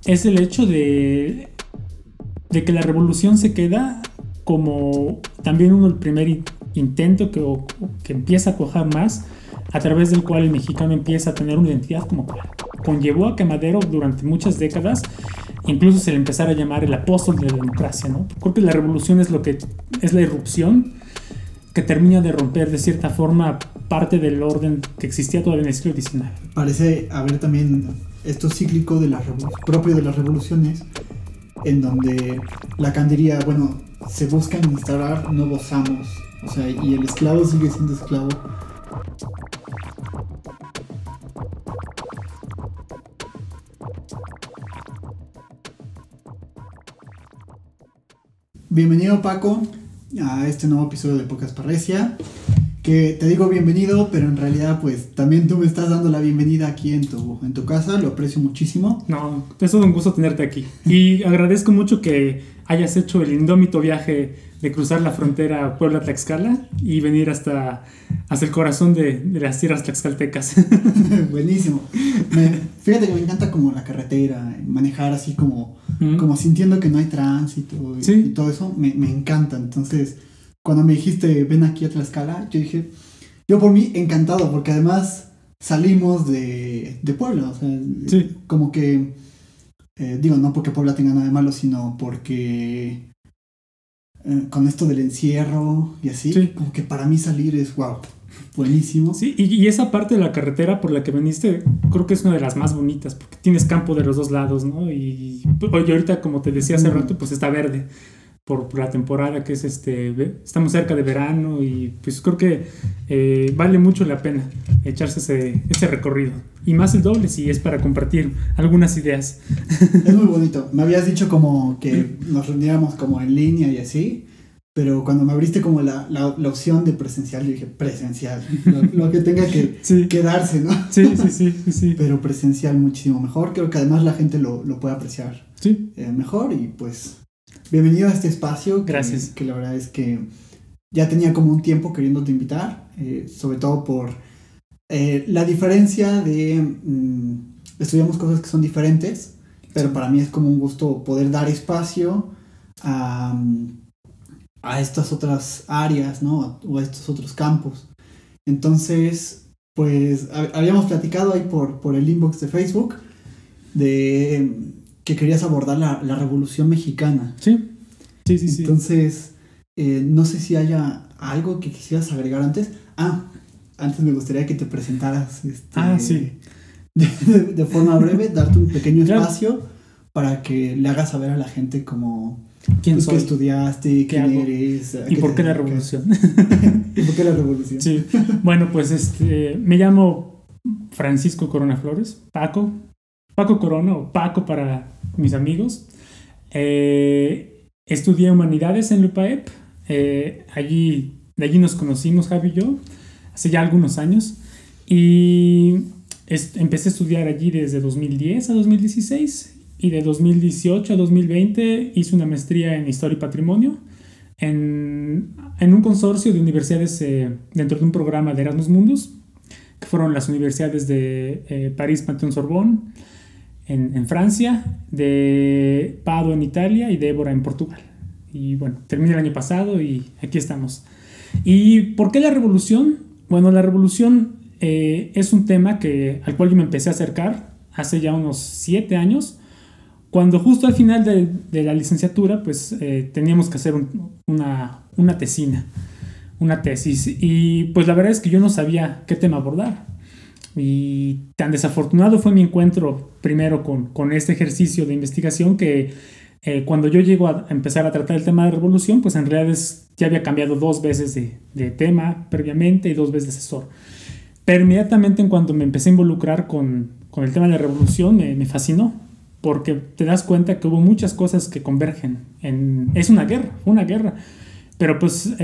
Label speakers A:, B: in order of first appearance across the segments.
A: es el hecho de que la revolución se queda como también el primer intento que empieza a cuajar más, a través del cual el mexicano empieza a tener una identidad como tal. Conllevó a que Madero durante muchas décadas incluso se le empezara a llamar el apóstol de la democracia, ¿no? Creo que la revolución es la irrupción que termina de romper de cierta forma parte del orden que existía todavía en el siglo XIX.
B: Parece haber también esto cíclico propio de las revoluciones, en donde Lacan diría, bueno, se buscan instaurar nuevos amos, o sea, y el esclavo sigue siendo esclavo. Bienvenido, Paco, a este nuevo episodio de Pocas Parresia. Que te digo bienvenido, pero en realidad pues también tú me estás dando la bienvenida aquí en tu casa, lo aprecio muchísimo.
A: No, es todo un gusto tenerte aquí. Y agradezco mucho que hayas hecho el indómito viaje de cruzar la frontera Puebla-Tlaxcala y venir hasta el corazón de las tierras tlaxcaltecas.
B: Buenísimo. Fíjate que me encanta como la carretera, manejar así como sintiendo que no hay tránsito y todo eso, me encanta. Entonces, cuando me dijiste ven aquí a Tlaxcala, yo dije, yo por mí encantado, porque además salimos de Puebla, o sea, como que, digo, no porque Puebla tenga nada de malo, sino porque con esto del encierro y así, como que para mí salir es wow, buenísimo.
A: Sí, y esa parte de la carretera por la que viniste, creo que es una de las más bonitas, porque tienes campo de los dos lados, ¿no? Y ahorita, como te decía hace rato, pues está verde. Por la temporada que es estamos cerca de verano y pues creo que vale mucho la pena echarse ese recorrido, y más el doble si es para compartir algunas ideas.
B: Es muy bonito. Me habías dicho como que nos reuniéramos como en línea y así, pero cuando me abriste como la opción de presencial, yo dije presencial, lo que tenga que quedarse, ¿no?
A: Sí.
B: Pero presencial muchísimo mejor. Creo que además la gente lo puede apreciar mejor, y pues bienvenido a este espacio.
A: Gracias.
B: Que la verdad es que ya tenía como un tiempo queriéndote invitar, sobre todo por la diferencia de estudiamos cosas que son diferentes, pero para mí es como un gusto poder dar espacio a estas otras áreas, ¿no? O a estos otros campos. Entonces, pues habíamos platicado ahí por el inbox de Facebook de que querías abordar la Revolución Mexicana.
A: Sí.
B: Entonces, no sé si haya algo que quisieras agregar antes. Antes me gustaría que te presentaras de forma breve, darte un pequeño espacio para que le hagas saber a la gente como
A: quién soy,
B: qué estudiaste, quién eres,
A: y por qué la revolución.
B: ¿Y por qué la revolución?
A: Sí. Bueno, pues me llamo Francisco Corona Flores, Paco Corona, o Paco para mis amigos. Estudié Humanidades en Lupaep. De allí nos conocimos, Javi y yo, hace ya algunos años. Y empecé a estudiar allí desde 2010 a 2016. Y de 2018 a 2020 hice una maestría en Historia y Patrimonio en un consorcio de universidades dentro de un programa de Erasmus Mundus, que fueron las universidades de París, Panthéon-Sorbonne en Francia, de Padua en Italia y de Évora en Portugal. Y bueno, terminé el año pasado y aquí estamos. ¿Y por qué la revolución? Bueno, la revolución es un tema al cual yo me empecé a acercar hace ya unos 7 años, cuando justo al final de la licenciatura pues teníamos que hacer una tesis, y pues la verdad es que yo no sabía qué tema abordar. Y tan desafortunado fue mi encuentro primero con este ejercicio de investigación que cuando yo llego a empezar a tratar el tema de revolución, pues en realidad ya había cambiado 2 veces de tema previamente y 2 veces de asesor. Pero inmediatamente en cuanto me empecé a involucrar con el tema de la revolución, me fascinó, porque te das cuenta que hubo muchas cosas que convergen. Es una guerra, pero pues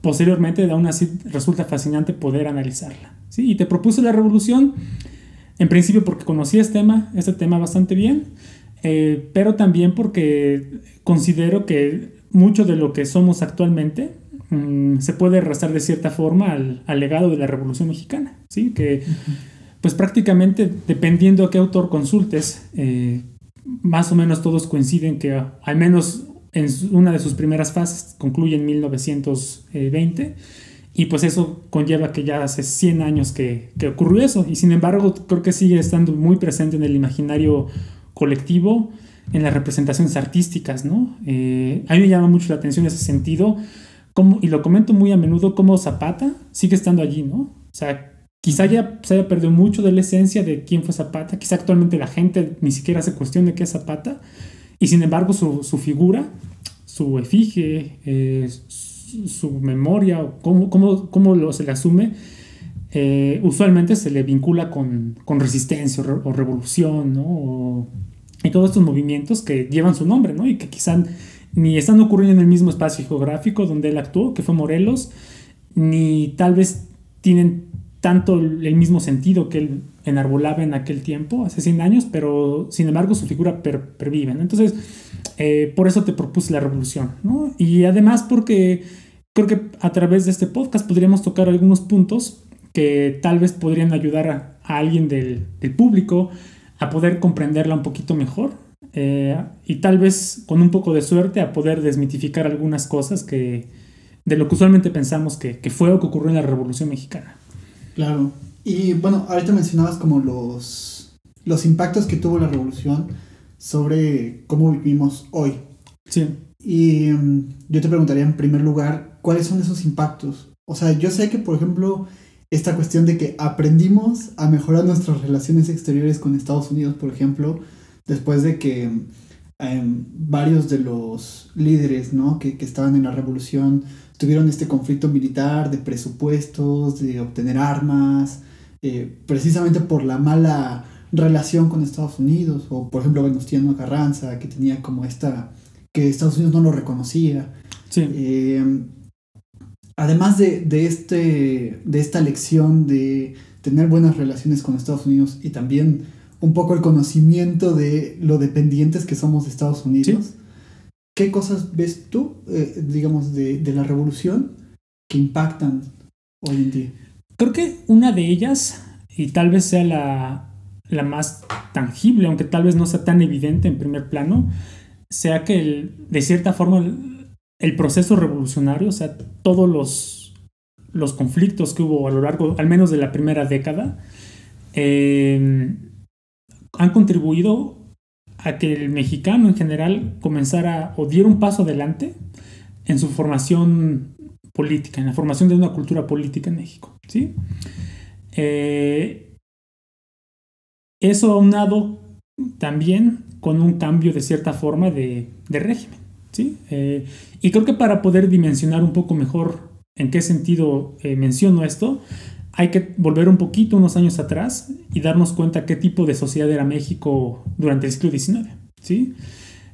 A: posteriormente aún así resulta fascinante poder analizarla, ¿sí? Y te propuse la revolución en principio porque conocía este tema bastante bien, pero también porque considero que mucho de lo que somos actualmente se puede arrastrar de cierta forma al legado de la Revolución Mexicana, ¿sí? Que pues prácticamente, dependiendo a qué autor consultes, más o menos todos coinciden que al menos en una de sus primeras fases concluye en 1920, y pues eso conlleva que ya hace 100 años que ocurrió eso, y sin embargo creo que sigue estando muy presente en el imaginario colectivo, en las representaciones artísticas, ¿no? A mí me llama mucho la atención ese sentido, y lo comento muy a menudo, cómo Zapata sigue estando allí, ¿no? O sea, quizá ya se haya perdido mucho de la esencia de quién fue Zapata, quizá actualmente la gente ni siquiera se cuestione qué es Zapata, y sin embargo su figura, su efigie, su memoria, cómo se le asume, usualmente se le vincula con resistencia o revolución, ¿no? Y todos estos movimientos que llevan su nombre, ¿no? Y que quizá ni están ocurriendo en el mismo espacio geográfico donde él actuó, que fue Morelos, ni tal vez tienen tanto el mismo sentido que él enarbolaba en aquel tiempo, hace 100 años, pero sin embargo su figura pervive, ¿no? Entonces, por eso te propuse la revolución, ¿no? Y además porque creo que a través de este podcast podríamos tocar algunos puntos que tal vez podrían ayudar a alguien del público a poder comprenderla un poquito mejor, y tal vez con un poco de suerte a poder desmitificar algunas cosas de lo que usualmente pensamos que fue o que ocurrió en la Revolución Mexicana.
B: Claro. Y bueno, ahorita mencionabas como los impactos que tuvo la revolución sobre cómo vivimos hoy.
A: Sí.
B: Y yo te preguntaría en primer lugar, ¿cuáles son esos impactos? O sea, yo sé que, por ejemplo, esta cuestión de que aprendimos a mejorar nuestras relaciones exteriores con Estados Unidos, por ejemplo, después de que varios de los líderes, ¿no?, que estaban en la revolución tuvieron este conflicto militar de presupuestos, de obtener armas, precisamente por la mala relación con Estados Unidos, o por ejemplo Venustiano Carranza, que tenía como que Estados Unidos no lo reconocía.
A: Sí.
B: Además de esta lección de tener buenas relaciones con Estados Unidos y también un poco el conocimiento de lo dependientes que somos de Estados Unidos, sí, ¿qué cosas ves tú, digamos, de la revolución que impactan hoy en día?
A: Creo que una de ellas, y tal vez sea la más tangible, aunque tal vez no sea tan evidente en primer plano, sea que de cierta forma el proceso revolucionario, o sea, todos los conflictos que hubo a lo largo, al menos de la primera década, han contribuido a que el mexicano en general comenzara o diera un paso adelante en su formación política, en la formación de una cultura política en México, ¿sí? Eso aunado también con un cambio de cierta forma de régimen, ¿sí? Y creo que para poder dimensionar un poco mejor en qué sentido menciono esto, hay que volver un poquito, unos años atrás, y darnos cuenta qué tipo de sociedad era México durante el siglo XIX, ¿sí?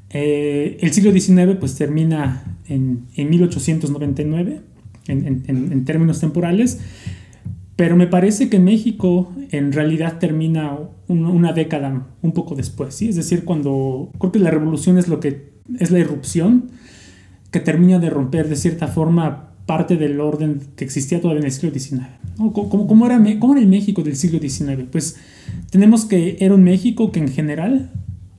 A: El siglo XIX pues termina en 1899, en términos temporales, pero me parece que en México en realidad termina una década un poco después, ¿sí? Es decir, cuando creo que la revolución es la irrupción que termina de romper de cierta forma parte del orden que existía todavía en el siglo XIX, ¿no? ¿Cómo era el México del siglo XIX? Pues tenemos que era un México que en general,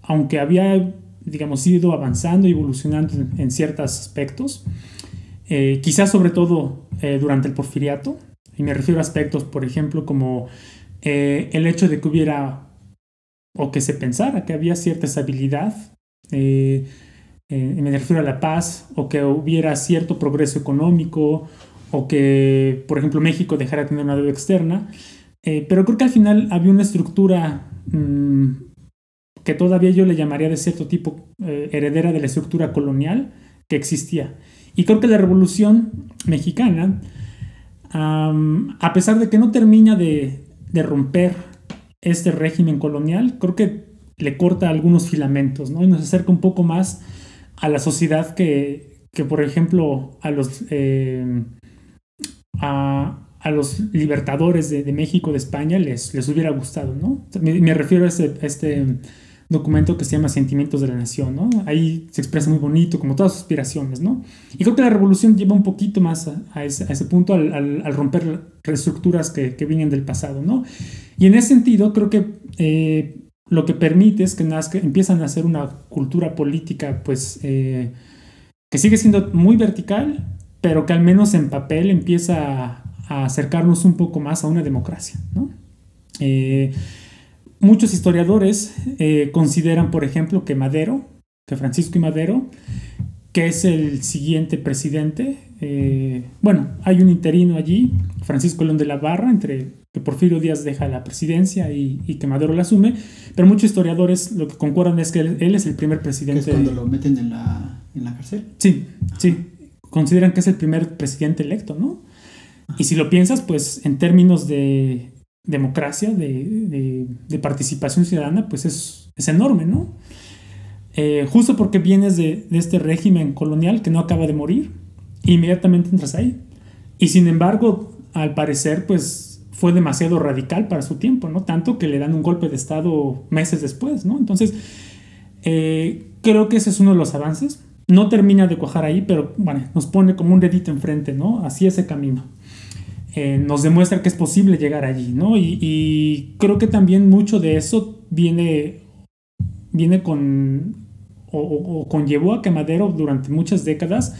A: aunque había, digamos, ido avanzando y evolucionando en ciertos aspectos, quizás sobre todo durante el Porfiriato, y me refiero a aspectos, por ejemplo, como el hecho de que hubiera, o que se pensara que había cierta estabilidad, me refiero a la paz, o que hubiera cierto progreso económico, o que, por ejemplo, México dejara de tener una deuda externa, pero creo que al final había una estructura que todavía yo le llamaría de cierto tipo heredera de la estructura colonial que existía. Y creo que la Revolución Mexicana, a pesar de que no termina de romper este régimen colonial, creo que le corta algunos filamentos, ¿no? Y nos acerca un poco más a la sociedad que por ejemplo, a los libertadores de México, de España, les hubiera gustado, ¿no? Me refiero a este documento que se llama Sentimientos de la Nación, ¿no? Ahí se expresa muy bonito, como todas sus aspiraciones, ¿no? Y creo que la revolución lleva un poquito más a ese punto al romper reestructuras que vienen del pasado, ¿no? Y en ese sentido, creo que lo que permite es que empiezan a hacer una cultura política, pues, que sigue siendo muy vertical, pero que al menos en papel empieza a acercarnos un poco más a una democracia, ¿no? Muchos historiadores consideran, por ejemplo, que Francisco I. Madero, que es el siguiente presidente, hay un interino allí, Francisco León de la Barra, entre que Porfirio Díaz deja la presidencia y que Madero la asume, pero muchos historiadores lo que concuerdan es que él es el primer presidente.
B: ¿Que es cuando lo meten en la cárcel?
A: Sí, sí. Consideran que es el primer presidente electo, ¿no? Y si lo piensas, pues en términos de democracia, de participación ciudadana, pues es enorme, ¿no? Justo porque vienes de este régimen colonial que no acaba de morir, inmediatamente entras ahí. Y sin embargo, al parecer, pues fue demasiado radical para su tiempo, ¿no? Tanto que le dan un golpe de estado meses después, ¿no? Entonces, creo que ese es uno de los avances. No termina de cuajar ahí, pero bueno, nos pone como un dedito enfrente, ¿no? Hacia ese camino. Nos demuestra que es posible llegar allí, ¿no? Y creo que también mucho de eso viene con o conllevó a que Madero durante muchas décadas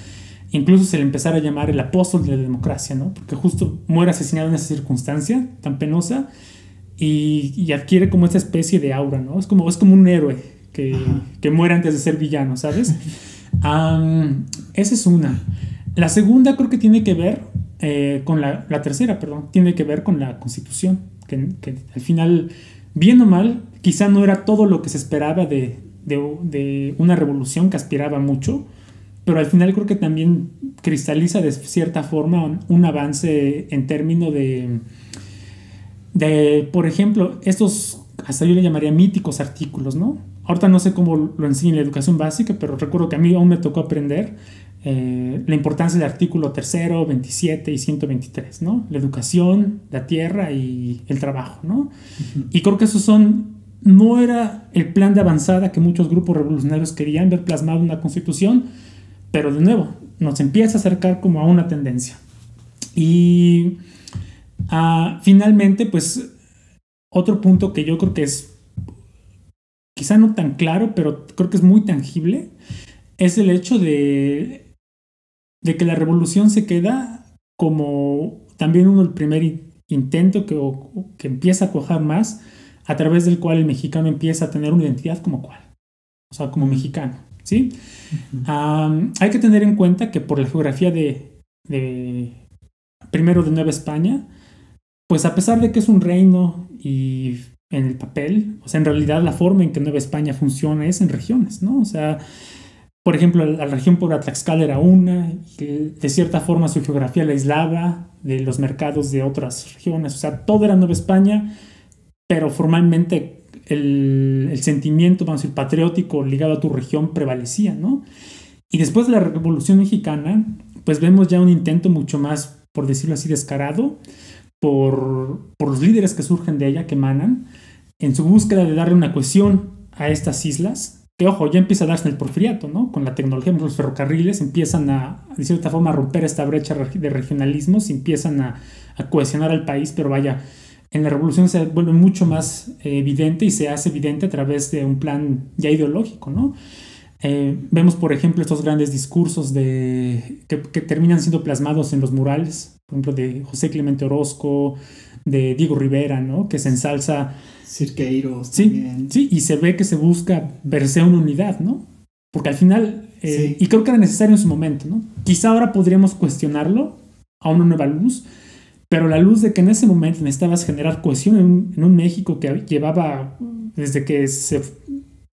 A: incluso se le empezara a llamar el apóstol de la democracia, ¿no? Porque justo muere asesinado en esa circunstancia tan penosa y adquiere como esta especie de aura, ¿no? Es como un héroe que muere antes de ser villano, ¿sabes? Esa es una. La segunda creo que tiene que ver la tercera, tiene que ver con la Constitución, que al final, bien o mal, quizá no era todo lo que se esperaba de una revolución que aspiraba mucho, pero al final creo que también cristaliza de cierta forma un avance en términos de por ejemplo, estos, hasta yo le llamaría míticos artículos, ¿no? Ahorita no sé cómo lo enseña en la educación básica, pero recuerdo que a mí aún me tocó aprender la importancia del artículo 3, 27 y 123, ¿no? La educación, la tierra y el trabajo, ¿no? Uh-huh. Y creo que no era el plan de avanzada que muchos grupos revolucionarios querían ver plasmado en una constitución, pero de nuevo, nos empieza a acercar como a una tendencia. Y finalmente, pues, otro punto que yo creo que es quizá no tan claro, pero creo que es muy tangible, es el hecho de que la revolución se queda como también el primer intento que empieza a cuajar más, a través del cual el mexicano empieza a tener una identidad como mexicano, ¿sí? Uh-huh. Hay que tener en cuenta que por la geografía primero de Nueva España, pues a pesar de que es un reino y en el papel, o sea, en realidad la forma en que Nueva España funciona es en regiones, ¿no? O sea, por ejemplo, la región por Tlaxcala era una, y de cierta forma su geografía la aislaba de los mercados de otras regiones, o sea, todo era Nueva España, pero formalmente el sentimiento, vamos a decir, patriótico ligado a tu región prevalecía, ¿no? Y después de la Revolución Mexicana, pues vemos ya un intento mucho más, por decirlo así, descarado, por los líderes que surgen de ella, que emanan, en su búsqueda de darle una cohesión a estas islas, que ojo, ya empieza a darse en el porfiriato, ¿no? Con la tecnología, los ferrocarriles empiezan de cierta forma, a romper esta brecha de regionalismos, empiezan a cohesionar al país, pero vaya, en la revolución se vuelve mucho más evidente y se hace evidente a través de un plan ya ideológico, ¿no? Vemos, por ejemplo, estos grandes discursos que terminan siendo plasmados en los murales, por ejemplo, de José Clemente Orozco, de Diego Rivera, ¿no? Que se ensalza
B: Cirqueiros también.
A: Sí, y se ve que se busca verse una unidad, ¿no? Porque al final, sí. Y creo que era necesario en su momento, ¿no? Quizá ahora podríamos cuestionarlo a una nueva luz, pero la luz de que en ese momento necesitabas generar cohesión en un México que llevaba, desde que se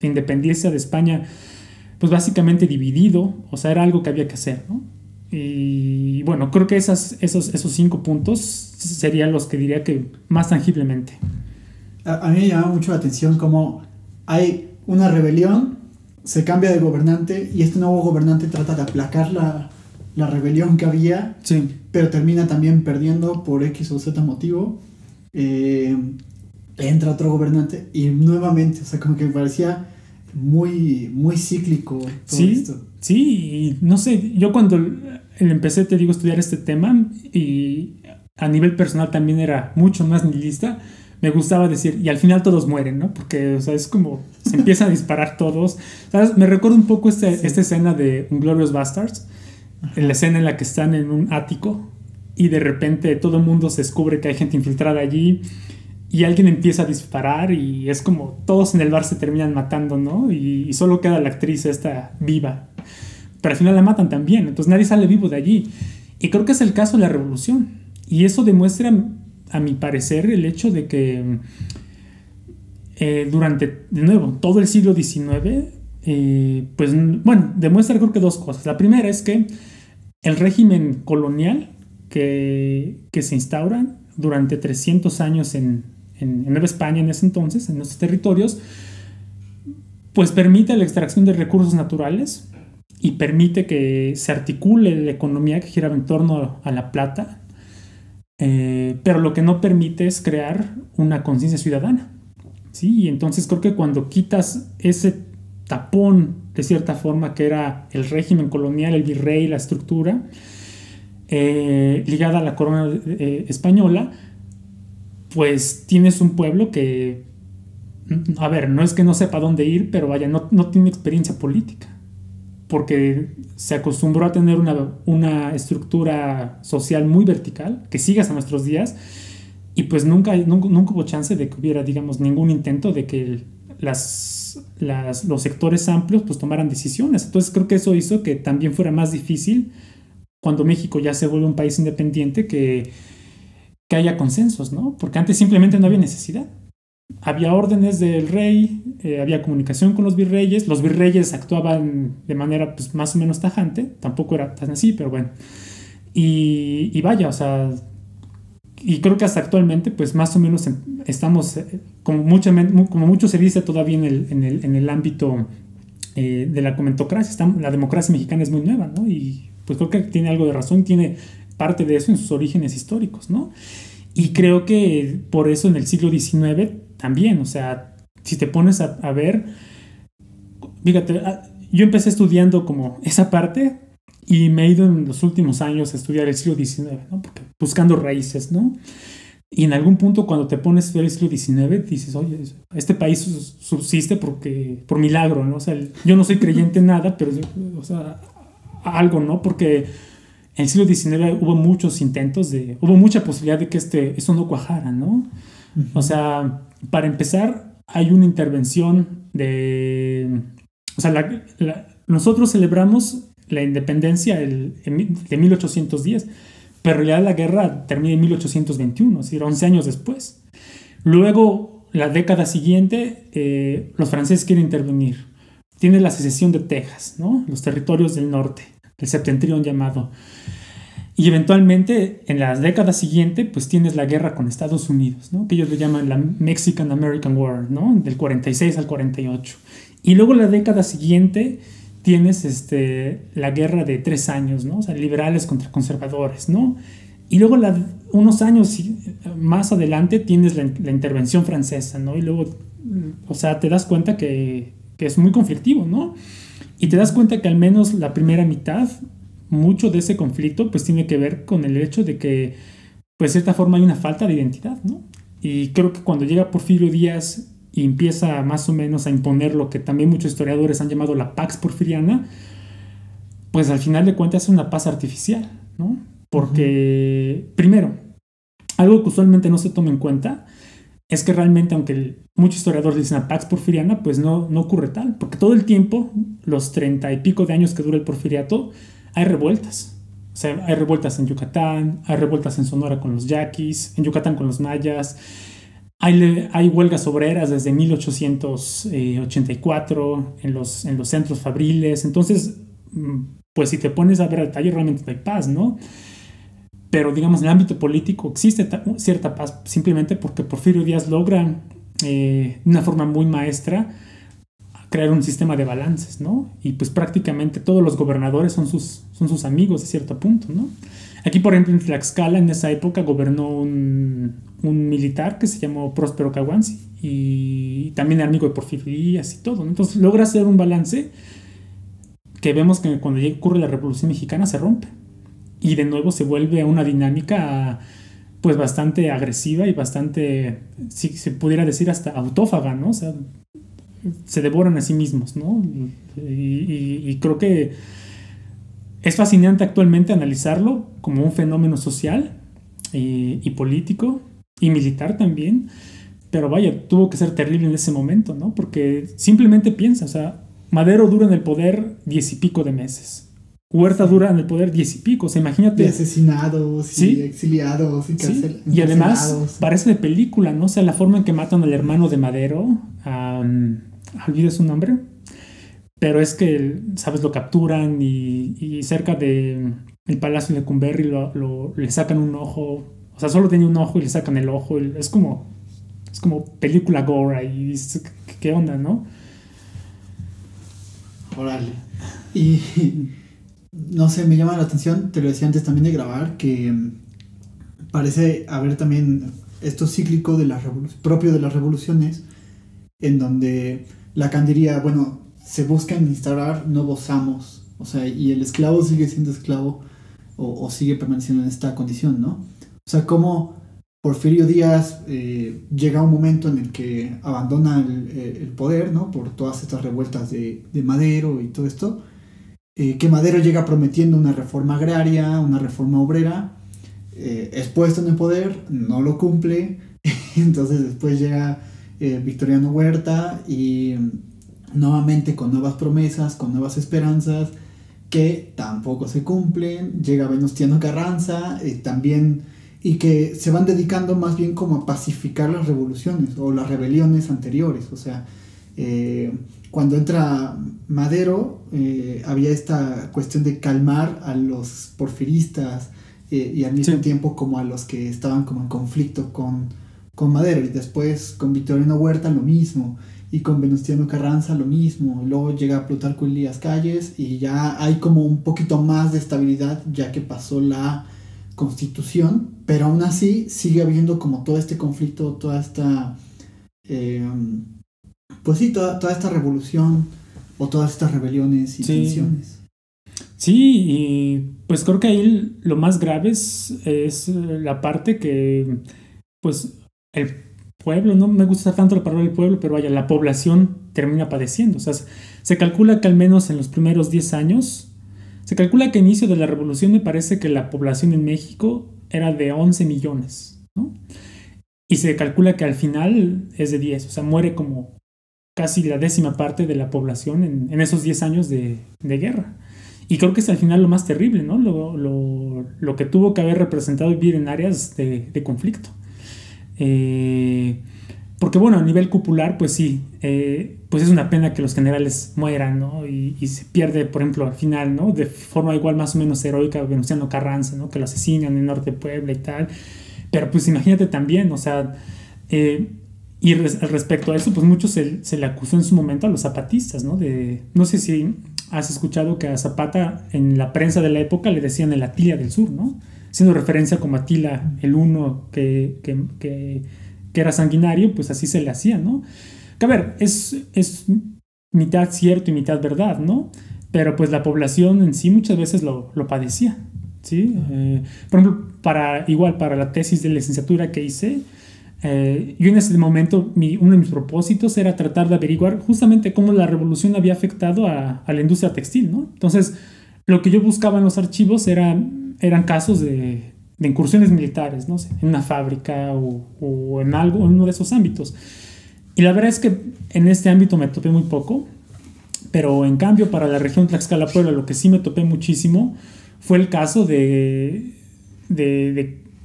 A: independiese de España, pues básicamente dividido, o sea, era algo que había que hacer, ¿no? Y bueno, creo que esos 5 puntos serían los que diría que más tangiblemente.
B: A mí me llama mucho la atención cómo hay una rebelión, se cambia de gobernante y este nuevo gobernante trata de aplacar la rebelión que había, sí. Pero termina también perdiendo por X o Z motivo. entra otro gobernante y nuevamente, o sea, como que me parecía muy, muy cíclico todo esto.
A: Sí, y no sé, yo cuando empecé, te digo, a estudiar este tema y a nivel personal también era mucho más nihilista, me gustaba decir, y al final todos mueren, ¿no? Porque, o sea, es como, se empiezan a disparar todos. ¿Sabes? Me recuerda un poco esta escena de Inglourious Basterds, en la escena en la que están en un ático y de repente todo el mundo se descubre que hay gente infiltrada allí y alguien empieza a disparar y es como todos en el bar se terminan matando, ¿no? Y solo queda la actriz esta viva. Pero al final la matan también, entonces nadie sale vivo de allí. Y creo que es el caso de la revolución. Y eso demuestra, a mi parecer, el hecho de que durante, de nuevo, todo el siglo XIX, pues, bueno, demuestra creo que dos cosas. La primera es que el régimen colonial que se instaura durante 300 años en Nueva España en ese entonces, en nuestros territorios, pues permite la extracción de recursos naturales y permite que se articule la economía que giraba en torno a la plata, pero lo que no permite es crear una conciencia ciudadana, ¿sí? Y entonces creo que cuando quitas ese tapón, de cierta forma, que era el régimen colonial, el virrey, la estructura, ligada a la corona española, pues tienes un pueblo que, a ver, no es que no sepa dónde ir, pero vaya, no tiene experiencia política, porque se acostumbró a tener una estructura social muy vertical, que sigue hasta nuestros días, y pues nunca hubo chance de que hubiera, digamos, ningún intento de que los sectores amplios pues tomaran decisiones. Entonces creo que eso hizo que también fuera más difícil cuando México ya se vuelve un país independiente que haya consensos, ¿no? Porque antes simplemente no había necesidad. Había órdenes del rey, había comunicación con los virreyes actuaban de manera pues, más o menos tajante, tampoco era tan así, pero bueno. Y vaya, o sea, y creo que hasta actualmente pues más o menos estamos, como mucho se dice todavía en el ámbito de la comentocracia, la democracia mexicana es muy nueva, ¿no? Y pues creo que tiene algo de razón, tiene parte de eso en sus orígenes históricos, ¿no? Y creo que por eso en el siglo XIX también, o sea, si te pones a ver, fíjate, yo empecé estudiando como esa parte y me he ido en los últimos años a estudiar el siglo XIX, ¿no? Porque, buscando raíces, ¿no? Y en algún punto cuando te pones a estudiar el siglo XIX dices, oye, este país subsiste por milagro, ¿no? O sea, yo no soy creyente en nada, pero, o sea, algo, ¿no? Porque en el siglo XIX hubo muchos intentos hubo mucha posibilidad de que eso no cuajara, ¿no? Uh-huh. O sea, para empezar, hay una intervención o sea, nosotros celebramos la independencia de 1810, pero en realidad la guerra termina en 1821, es decir, 11 años después. Luego, la década siguiente, los franceses quieren intervenir. Tiene la secesión de Texas, ¿no? Los territorios del norte, el septentrión llamado. Y eventualmente, en la década siguiente, pues tienes la guerra con Estados Unidos, ¿no? Que ellos le llaman la Mexican-American War, ¿no? Del 46 al 48. Y luego la década siguiente tienes la guerra de 3 años, ¿no? O sea, liberales contra conservadores, ¿no? Y luego unos años más adelante tienes la intervención francesa, ¿no? Y luego, o sea, te das cuenta que es muy conflictivo, ¿no? Y te das cuenta que al menos la primera mitad, mucho de ese conflicto, pues tiene que ver con el hecho de que, pues de cierta forma hay una falta de identidad, ¿no? Y creo que cuando llega Porfirio Díaz y empieza más o menos a imponer lo que también muchos historiadores han llamado la Pax Porfiriana, pues al final de cuentas es una paz artificial, ¿no? Porque, primero, algo que usualmente no se toma en cuenta es que realmente, aunque muchos historiadores dicen la Pax Porfiriana, pues no ocurre tal, porque todo el tiempo, los 30 y pico de años que dura el porfiriato, hay revueltas. O sea, hay revueltas en Yucatán, hay revueltas en Sonora con los yaquis, en Yucatán con los mayas, hay huelgas obreras desde 1884 en los centros fabriles. Entonces, pues si te pones a ver al detalle, realmente no hay paz, ¿no? Pero digamos, en el ámbito político existe cierta paz simplemente porque Porfirio Díaz logra, de una forma muy maestra, crear un sistema de balances, ¿no? Y pues prácticamente todos los gobernadores son sus amigos de cierto punto, ¿no? Aquí, por ejemplo, en Tlaxcala, en esa época, gobernó un militar que se llamó Próspero Caguanzi y también era amigo de Porfirio Díaz y todo, ¿no? Entonces logra hacer un balance que vemos que cuando ocurre la Revolución Mexicana se rompe y de nuevo se vuelve a una dinámica pues bastante agresiva y bastante, si se pudiera decir, hasta autófaga, ¿no? O sea, se devoran a sí mismos, ¿no? Y creo que es fascinante actualmente analizarlo como un fenómeno social y político y militar también, pero vaya, tuvo que ser terrible en ese momento, ¿no? Porque simplemente piensa, o sea, Madero dura en el poder 10 y pico de meses. Huerta dura en el poder 10 y pico, o sea, imagínate.
B: Y asesinados, ¿sí? Y exiliados, y
A: y además parece de película, ¿no? O sea, la forma en que matan al hermano de Madero, olvidé su nombre, pero es que, ¿sabes? Lo capturan y cerca de el Palacio de Lecumberri le sacan un ojo, o sea, solo tenía un ojo y le sacan el ojo, es como película gore y dices, ¿qué onda, no?
B: Órale. Y no sé, me llama la atención, te lo decía antes también de grabar, que parece haber también esto cíclico de propio de las revoluciones, en donde Lacan diría, bueno, se buscan instaurar nuevos amos, o sea, y el esclavo sigue siendo esclavo o sigue permaneciendo en esta condición, ¿no? O sea, como Porfirio Díaz llega a un momento en el que abandona el poder, ¿no? Por todas estas revueltas de Madero y todo esto, que Madero llega prometiendo una reforma agraria, una reforma obrera, es puesto en el poder, no lo cumple, entonces después llega Victoriano Huerta y nuevamente con nuevas promesas, con nuevas esperanzas que tampoco se cumplen, llega Venustiano Carranza también, y que se van dedicando más bien como a pacificar las revoluciones o las rebeliones anteriores, o sea, cuando entra Madero había esta cuestión de calmar a los porfiristas y al mismo tiempo como a los que estaban como en conflicto con Madero, y después con Victoriano Huerta lo mismo, y con Venustiano Carranza lo mismo, y luego llega Plutarco Elías Calles y ya hay como un poquito más de estabilidad ya que pasó la Constitución, pero aún así sigue habiendo como todo este conflicto, toda esta pues sí, toda esta revolución o todas estas rebeliones y tensiones.
A: Sí, y pues creo que ahí lo más grave es la parte que pues el pueblo, no me gusta tanto la palabra del pueblo, pero vaya, la población termina padeciendo. O sea, se calcula que al menos en los primeros 10 años, se calcula que a inicio de la revolución me parece que la población en México era de 11 millones, ¿no? Y se calcula que al final es de 10, o sea, muere como casi la 10ª parte de la población en esos 10 años de guerra. Y creo que es al final lo más terrible, ¿no? Lo que tuvo que haber representado vivir en áreas de conflicto. Porque bueno, a nivel popular, pues sí, pues es una pena que los generales mueran, ¿no? Y se pierde, por ejemplo, al final, ¿no? De forma igual más o menos heroica, Venustiano Carranza, ¿no? Que lo asesinan en el norte de Puebla y tal. Pero pues imagínate también, o sea, y respecto a eso, pues mucho se le acusó en su momento a los zapatistas, ¿no? No sé si has escuchado que a Zapata en la prensa de la época le decían el Atila del Sur, ¿no? Haciendo referencia como Atila el Uno que era sanguinario, pues así se le hacía, ¿no? Que a ver, es mitad cierto y mitad verdad, ¿no? Pero pues la población en sí muchas veces lo padecía, ¿sí? Por ejemplo, para la tesis de licenciatura que hice, yo en ese momento uno de mis propósitos era tratar de averiguar justamente cómo la revolución había afectado a la industria textil, ¿no? Entonces, lo que yo buscaba en los archivos eran casos de incursiones militares, no sé, en una fábrica o en uno de esos ámbitos. Y la verdad es que en este ámbito me topé muy poco, pero en cambio para la región Tlaxcala-Puebla lo que sí me topé muchísimo fue el caso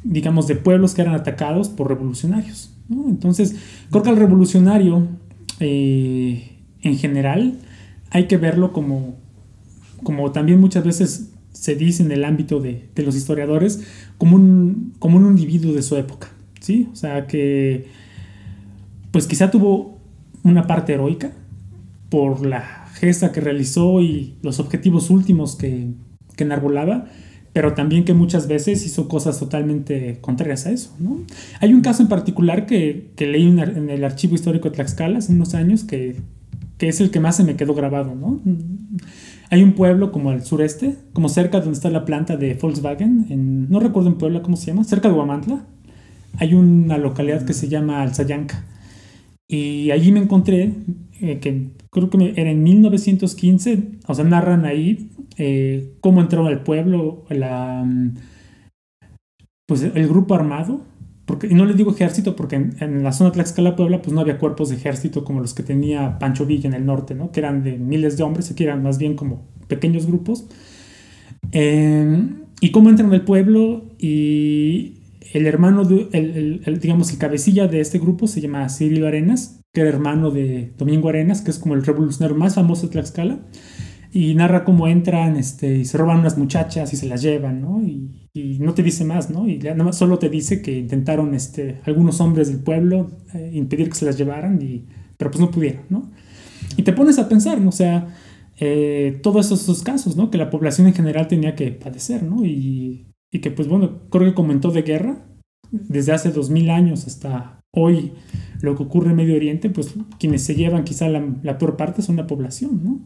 A: digamos, de pueblos que eran atacados por revolucionarios, ¿no? Entonces, creo que al revolucionario, en general, hay que verlo como también muchas veces se dice en el ámbito de los historiadores, como un individuo de su época, ¿sí? O sea, que pues quizá tuvo una parte heroica por la gesta que realizó y los objetivos últimos que enarbolaba, pero también que muchas veces hizo cosas totalmente contrarias a eso, ¿no? Hay un caso en particular que leí en el Archivo Histórico de Tlaxcala hace unos años que es el que más se me quedó grabado, ¿no? Hay un pueblo como al sureste, como cerca donde está la planta de Volkswagen, no recuerdo en Puebla cómo se llama, cerca de Huamantla, hay una localidad que se llama Alzayanca. Y allí me encontré, que creo que era en 1915, o sea, narran ahí cómo entró al pueblo pues el grupo armado, y no les digo ejército porque en la zona de Tlaxcala-Puebla pues no había cuerpos de ejército como los que tenía Pancho Villa en el norte, ¿no? Que eran de miles de hombres, aquí eran más bien como pequeños grupos. Y cómo entran al pueblo, y el hermano, digamos, el cabecilla de este grupo se llama Cirilo Arenas, que era hermano de Domingo Arenas, que es como el revolucionario más famoso de Tlaxcala, y narra cómo entran y se roban unas muchachas y se las llevan, ¿no? Y no te dice más, ¿no? Y nada más solo te dice que intentaron algunos hombres del pueblo impedir que se las llevaran, pero pues no pudieron, ¿no? Y te pones a pensar, ¿no? O sea, todos esos casos, ¿no? Que la población en general tenía que padecer, ¿no? Y que, pues bueno, creo que comentó de guerra desde hace 2000 años hasta hoy, lo que ocurre en Medio Oriente, pues quienes se llevan quizá la peor parte son la población, ¿no?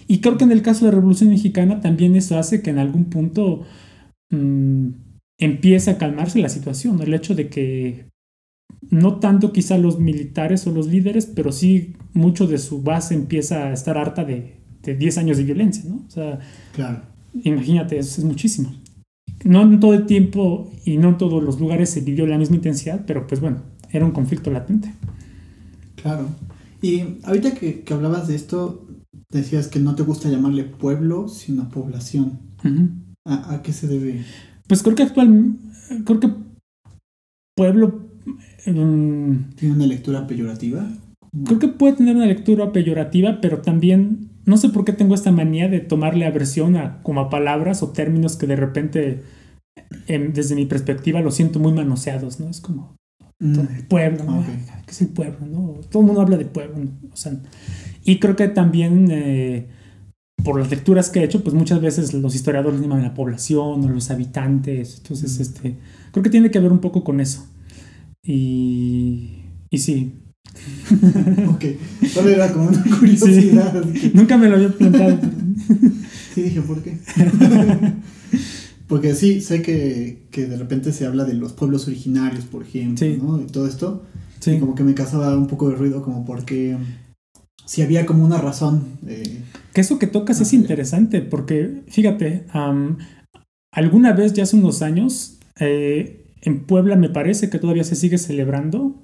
A: Y creo que en el caso de la Revolución Mexicana también eso hace que en algún punto empiece a calmarse la situación, ¿no? El hecho de que no tanto quizá los militares o los líderes, pero sí mucho de su base empieza a estar harta de 10 años de violencia, ¿no? O sea,
B: claro.
A: Imagínate, eso es muchísimo. No en todo el tiempo y no en todos los lugares se vivió la misma intensidad, pero pues bueno, era un conflicto latente.
B: Claro. Y ahorita que hablabas de esto, decías que no te gusta llamarle pueblo, sino población.
A: Uh-huh.
B: ¿A qué se debe?
A: Pues creo que pueblo...
B: ¿Tiene una lectura peyorativa?
A: Creo que puede tener una lectura peyorativa, pero también no sé por qué tengo esta manía de tomarle aversión como a palabras o términos que de repente, desde mi perspectiva, los siento muy manoseados, ¿no? Es como el pueblo, ¿no? Okay. ¿Qué es el pueblo, no? Todo el mundo habla de pueblo, ¿no? O sea, y creo que también por las lecturas que he hecho, pues muchas veces los historiadores llaman la población o los habitantes. Entonces, creo que tiene que ver un poco con eso. Y sí.
B: Ok, solo era como una curiosidad.
A: Sí. Nunca me lo había planteado.
B: Sí, dije, ¿por qué? Porque sí, sé que de repente se habla de los pueblos originarios, por ejemplo, sí, ¿no? Y todo esto. Sí. Y como que me causaba un poco de ruido, como porque si había como una razón.
A: Que eso que tocas es interesante, porque fíjate, alguna vez ya hace unos años, en Puebla me parece que todavía se sigue celebrando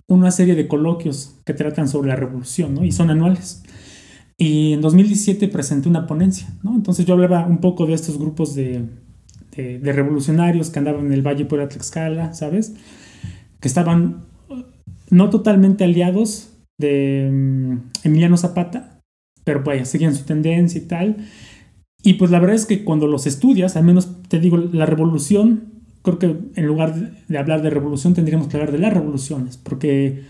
A: una serie de coloquios que tratan sobre la revolución, ¿no? Y son anuales. Y en 2017 presenté una ponencia, ¿no? Entonces yo hablaba un poco de estos grupos de revolucionarios que andaban en el Valle Puebla Tlaxcala, ¿sabes? Que estaban no totalmente aliados de Emiliano Zapata, pero vaya, seguían su tendencia y tal. Y pues la verdad es que cuando los estudias, al menos te digo, la revolución, creo que en lugar de hablar de revolución tendríamos que hablar de las revoluciones, porque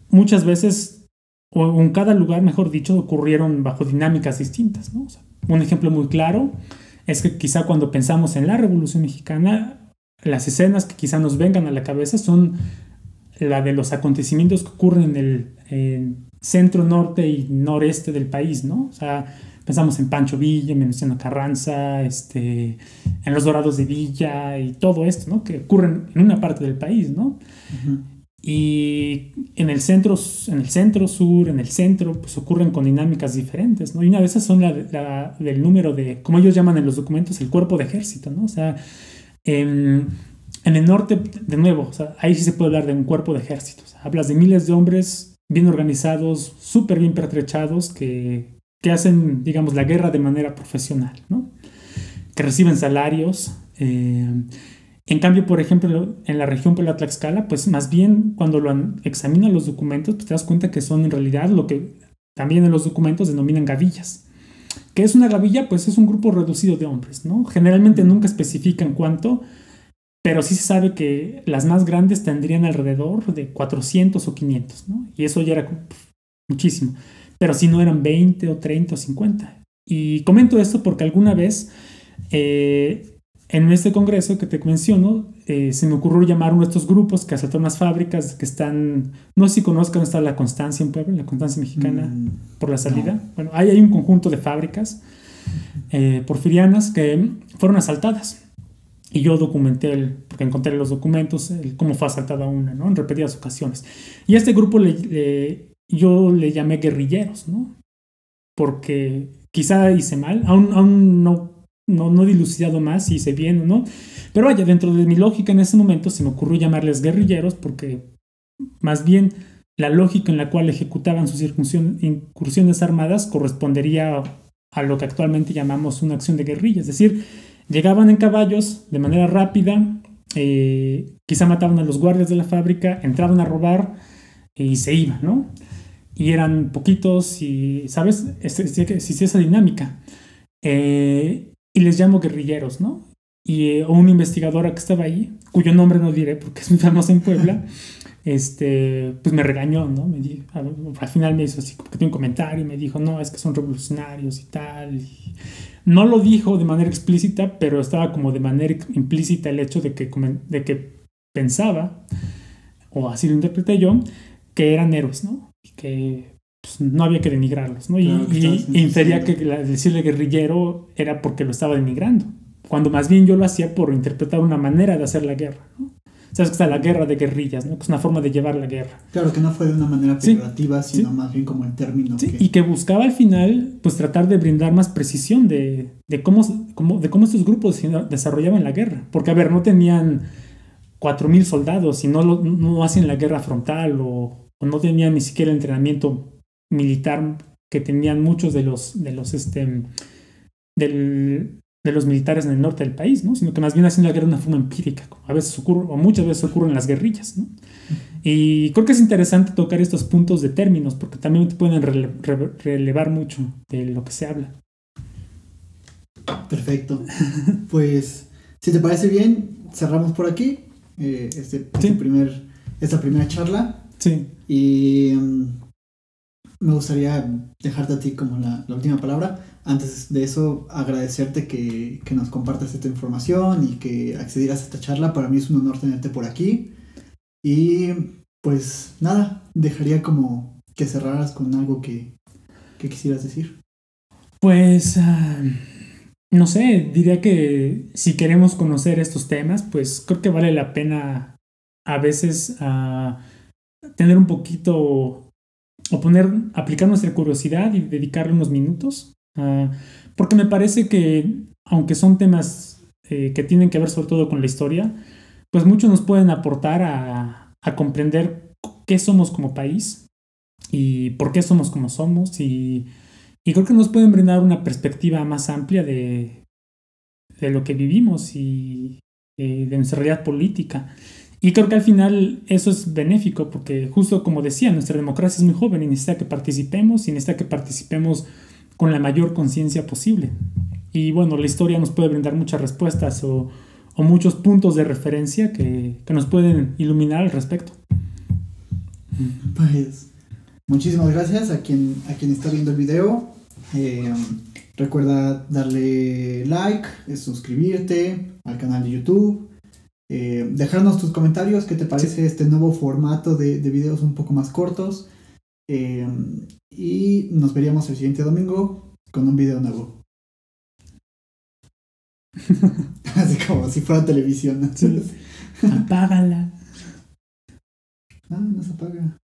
A: muchas veces, o en cada lugar, mejor dicho, ocurrieron bajo dinámicas distintas, ¿no? O sea, un ejemplo muy claro es que quizá cuando pensamos en la Revolución Mexicana, las escenas que quizá nos vengan a la cabeza son la de los acontecimientos que ocurren en el centro, norte y noreste del país, ¿no? O sea, pensamos en Pancho Villa, en Venustiano Carranza, en los Dorados de Villa y todo esto, ¿no? Que ocurren en una parte del país, ¿no? Uh-huh. Y en el centro sur, en el centro, pues ocurren con dinámicas diferentes, ¿no? Y una de esas son la del número de, como ellos llaman en los documentos, el cuerpo de ejército, ¿no? O sea, en el norte, de nuevo, o sea, ahí sí se puede hablar de un cuerpo de ejército. O sea, hablas de miles de hombres bien organizados, súper bien pertrechados, que hacen, digamos, la guerra de manera profesional, ¿no? Que reciben salarios. En cambio, por ejemplo, en la región Puebla Tlaxcala, pues más bien cuando examinan los documentos, pues te das cuenta que son en realidad lo que también en los documentos denominan gavillas. ¿Qué es una gavilla? Pues es un grupo reducido de hombres, ¿no? Generalmente nunca especifican cuánto, pero sí se sabe que las más grandes tendrían alrededor de 400 o 500, ¿no? Y eso ya era muchísimo. Pero si no eran 20 o 30 o 50. Y comento esto porque alguna vez en este congreso que te menciono, se me ocurrió llamar uno de estos grupos que asaltaron unas fábricas que están, no sé si conozcan, está la Constancia en Puebla, la Constancia Mexicana, por la salida. No. Bueno, hay un conjunto de fábricas porfirianas que fueron asaltadas. Y yo documenté, porque encontré los documentos, cómo fue asaltada una, ¿no? En repetidas ocasiones. Y a este grupo yo le llamé guerrilleros, ¿no? Porque quizá hice mal, aún no he dilucidado más si hice bien o no. Pero vaya, dentro de mi lógica en ese momento se me ocurrió llamarles guerrilleros porque más bien la lógica en la cual ejecutaban sus incursiones armadas correspondería a lo que actualmente llamamos una acción de guerrilla. Es decir, llegaban en caballos de manera rápida, quizá mataban a los guardias de la fábrica, entraban a robar y se iban, ¿no? Y eran poquitos y, ¿sabes? Existía esa dinámica. Y les llamo guerrilleros, ¿no? Y una investigadora que estaba ahí, cuyo nombre no diré porque es muy famosa en Puebla, pues me regañó, ¿no? Al final me hizo así, como que tiene un comentario y me dijo, no, es que son revolucionarios y tal. Y no lo dijo de manera explícita, pero estaba como de manera implícita el hecho de que pensaba, o así lo interpreté yo, que eran héroes, ¿no? Y que pues, no había que denigrarlos, ¿no? Claro, y infería que decirle guerrillero era porque lo estaba denigrando, cuando más bien yo lo hacía por interpretar una manera de hacer la guerra, ¿no? Sabes que está la guerra de guerrillas, ¿no? Que es una forma de llevar la guerra.
B: Claro, que no fue de una manera peyorativa, sino más bien como el término.
A: Sí, y que buscaba al final, pues tratar de brindar más precisión de cómo estos grupos desarrollaban la guerra. Porque, a ver, no tenían 4,000 soldados y no hacen la guerra frontal o no tenían ni siquiera el entrenamiento militar que tenían muchos de los militares en el norte del país, ¿no? Sino que más bien hacen la guerra de una forma empírica, como a veces ocurre, o muchas veces ocurren en las guerrillas, ¿no? Y creo que es interesante tocar estos puntos de términos, porque también te pueden relevar mucho de lo que se habla.
B: Perfecto. Pues, si te parece bien, cerramos por aquí esta primera charla.
A: Sí.
B: Y me gustaría dejarte a ti como la última palabra. Antes de eso, agradecerte que nos compartas esta información y que accedieras a esta charla. Para mí es un honor tenerte por aquí. Y pues nada, dejaría como que cerraras con algo que quisieras decir.
A: Pues, no sé, diría que si queremos conocer estos temas, pues creo que vale la pena a veces tener un poquito o aplicar nuestra curiosidad y dedicarle unos minutos. Porque me parece que, aunque son temas que tienen que ver sobre todo con la historia, pues muchos nos pueden aportar a comprender qué somos como país y por qué somos como somos y creo que nos pueden brindar una perspectiva más amplia de lo que vivimos y de nuestra realidad política. Y creo que al final eso es benéfico porque, justo como decía, nuestra democracia es muy joven y necesita que participemos con la mayor conciencia posible. Y bueno, la historia nos puede brindar muchas respuestas o muchos puntos de referencia que nos pueden iluminar al respecto.
B: Pues muchísimas gracias a quien está viendo el video. Recuerda darle like, suscribirte al canal de YouTube, dejarnos tus comentarios, qué te parece este nuevo formato de videos un poco más cortos. Y nos veríamos el siguiente domingo con un video nuevo. Así como si fuera televisión.
A: Sí. Apágala.
B: No se apaga.